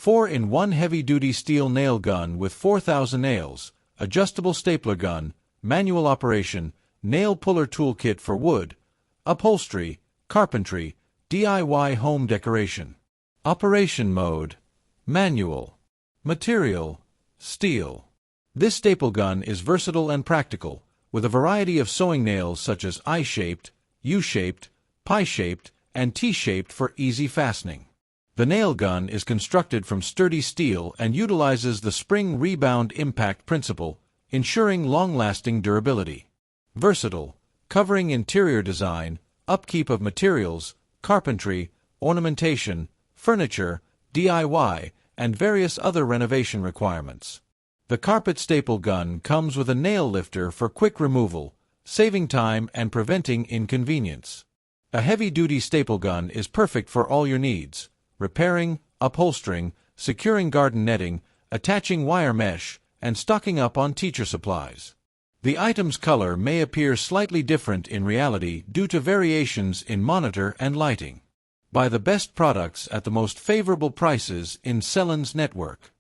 4-in-1 heavy-duty steel nail gun with 4,000 nails, adjustable stapler gun, manual operation, nail puller toolkit for wood, upholstery, carpentry, DIY home decoration. Operation mode: manual. Material: steel. This staple gun is versatile and practical, with a variety of sewing nails such as I-shaped, U-shaped, pie-shaped, and T-shaped for easy fastening. The nail gun is constructed from sturdy steel and utilizes the spring rebound impact principle, ensuring long-lasting durability. Versatile, covering interior design, upkeep of materials, carpentry, ornamentation, furniture, DIY, and various other renovation requirements. The carpet staple gun comes with a nail lifter for quick removal, saving time and preventing inconvenience. A heavy-duty staple gun is perfect for all your needs: repairing, upholstering, securing garden netting, attaching wire mesh, and stocking up on teacher supplies. The item's color may appear slightly different in reality due to variations in monitor and lighting. Buy the best products at the most favorable prices in Sellines network.